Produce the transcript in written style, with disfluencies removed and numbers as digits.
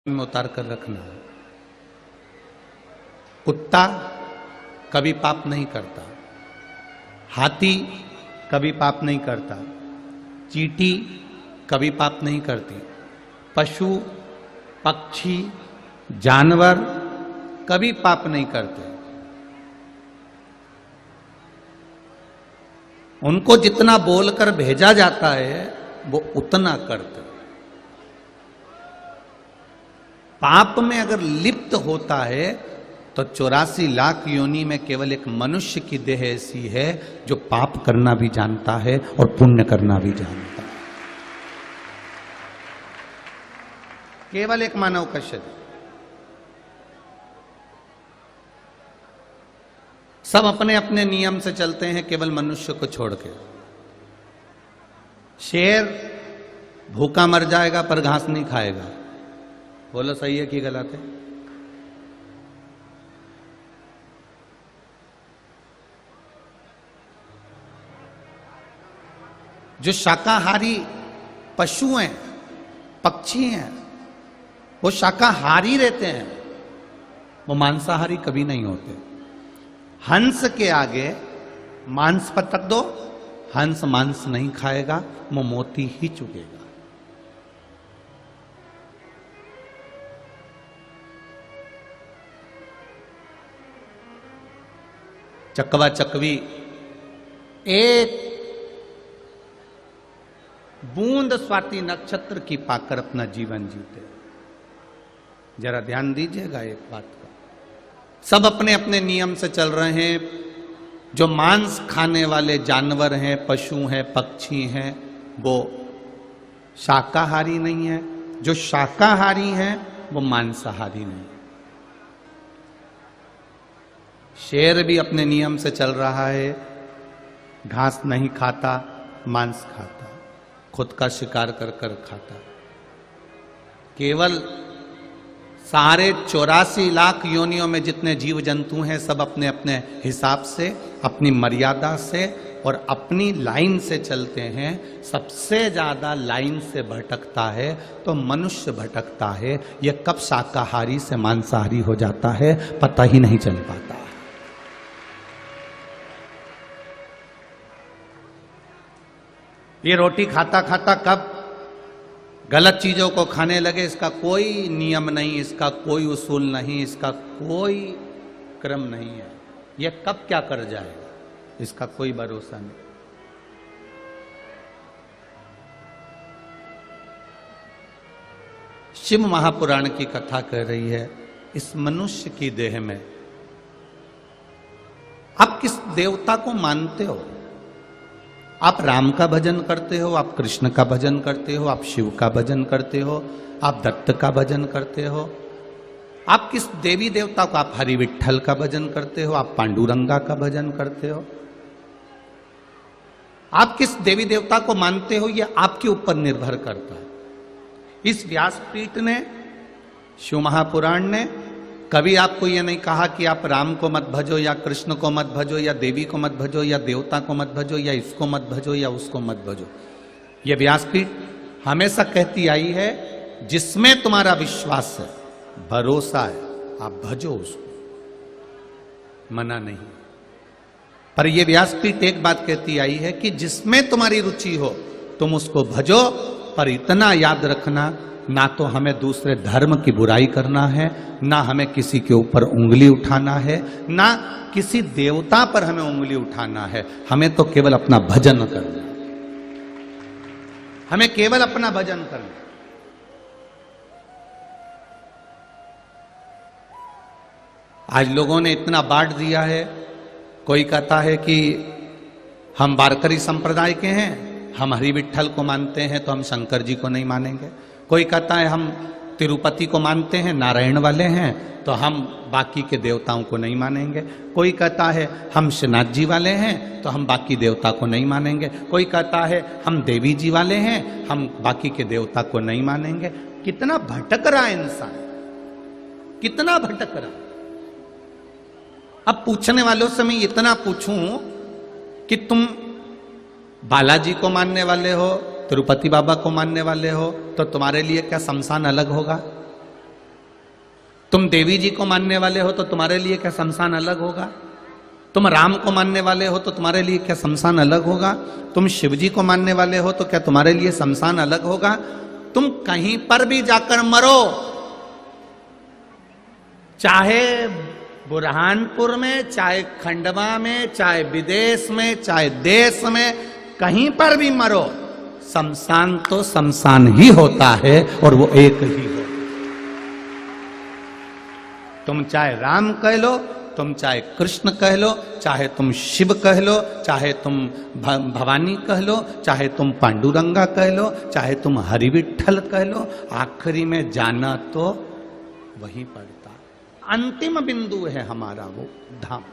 में उतार कर रखना। कुत्ता कभी पाप नहीं करता, हाथी कभी पाप नहीं करता, चींटी कभी पाप नहीं करती, पशु पक्षी जानवर कभी पाप नहीं करते। उनको जितना बोलकर भेजा जाता है वो उतना करते। पाप में अगर लिप्त होता है तो 84 लाख योनि में केवल एक मनुष्य की देह ऐसी है जो पाप करना भी जानता है और पुण्य करना भी जानता है। केवल एक मानव का शरीर। सब अपने अपने नियम से चलते हैं केवल मनुष्य को छोड़ के। शेर भूखा मर जाएगा पर घास नहीं खाएगा। बोलो सही है कि गलत है? जो शाकाहारी पशु हैं, पक्षी हैं, वो शाकाहारी रहते हैं, वो मांसाहारी कभी नहीं होते। हंस के आगे मांस पर रख दो, हंस मांस नहीं खाएगा, वो मोती ही चुगेगा। चकवा चकवी एक बूंद स्वाति नक्षत्र की पाकर अपना जीवन जीते। जरा ध्यान दीजिएगा एक बात का। सब अपने अपने नियम से चल रहे हैं। जो मांस खाने वाले जानवर हैं, पशु हैं, पक्षी हैं, वो शाकाहारी नहीं है। जो शाकाहारी हैं वो मांसाहारी नहीं है। शेर भी अपने नियम से चल रहा है, घास नहीं खाता, मांस खाता, खुद का शिकार कर कर खाता। केवल सारे 84 लाख योनियों में जितने जीव जंतु हैं सब अपने अपने हिसाब से, अपनी मर्यादा से और अपनी लाइन से चलते हैं। सबसे ज्यादा लाइन से भटकता है तो मनुष्य भटकता है। यह कब शाकाहारी से मांसाहारी हो जाता है पता ही नहीं चल पाता। ये रोटी खाता खाता कब गलत चीजों को खाने लगे इसका कोई नियम नहीं, इसका कोई उसूल नहीं, इसका कोई क्रम नहीं है। ये कब क्या कर जाएगा इसका कोई भरोसा नहीं। शिव महापुराण की कथा कह रही है, इस मनुष्य की देह में आप किस देवता को मानते हो? आप राम का भजन करते हो, आप कृष्ण का भजन करते हो, आप शिव का भजन करते हो, आप दत्त का भजन करते हो। आप किस देवी देवता को, आप हरि विठ्ठल का भजन करते हो, आप पांडुरंगा का भजन करते हो। आप किस देवी देवता को मानते हो यह आपके ऊपर निर्भर करता है। इस व्यासपीठ ने, शिव महापुराण ने कभी आपको यह नहीं कहा कि आप राम को मत भजो या कृष्ण को मत भजो या देवी को मत भजो या देवता को मत भजो या इसको मत भजो या उसको मत भजो। यह व्यासपीठ हमेशा कहती आई है जिसमें तुम्हारा विश्वास है, भरोसा है, आप भजो उसको, मना नहीं। पर यह व्यासपीठ एक बात कहती आई है कि जिसमें तुम्हारी रुचि हो तुम उसको भजो, पर इतना याद रखना ना तो हमें दूसरे धर्म की बुराई करना है, ना हमें किसी के ऊपर उंगली उठाना है, ना किसी देवता पर हमें उंगली उठाना है। हमें तो केवल अपना भजन करना है। हमें केवल अपना भजन करना। आज लोगों ने इतना बांट दिया है। कोई कहता है कि हम वारकरी संप्रदाय के हैं, हम हरि विठ्ठल को मानते हैं तो हम शंकर जी को नहीं मानेंगे। कोई कहता है हम तिरुपति को मानते हैं, नारायण वाले हैं, तो हम बाकी के देवताओं को नहीं मानेंगे। कोई कहता है हम श्रीनाथ जी वाले हैं तो हम बाकी देवता को नहीं मानेंगे। कोई कहता है हम देवी जी वाले हैं, हम बाकी के देवता को नहीं मानेंगे। कितना भटक रहा है इंसान, कितना भटक रहा। अब पूछने वालों से मैं इतना पूछूं कि तुम बालाजी को मानने वाले हो, तिरुपति बाबा को मानने वाले हो, तो तुम्हारे लिए क्या शमशान अलग होगा? तुम देवी जी को मानने वाले हो तो तुम्हारे लिए क्या शमशान अलग होगा? तुम राम को मानने वाले हो तो तुम्हारे लिए क्या शमशान अलग होगा? तुम शिव जी को मानने वाले हो तो क्या तुम्हारे लिए शमशान अलग होगा? तुम कहीं पर भी जाकर मरो, चाहे बुरहानपुर में, चाहे खंडवा में, चाहे विदेश में, चाहे देश में, कहीं पर भी मरो, शमशान तो शमशान ही होता है और वो एक ही है। तुम चाहे राम कह लो, तुम चाहे कृष्ण कह लो, चाहे तुम शिव कह लो, चाहे तुम भवानी कह लो, चाहे तुम पांडुरंगा कह लो, चाहे तुम हरिविठल कह लो, आखिरी में जाना तो वहीं पड़ता। अंतिम बिंदु है हमारा वो धाम।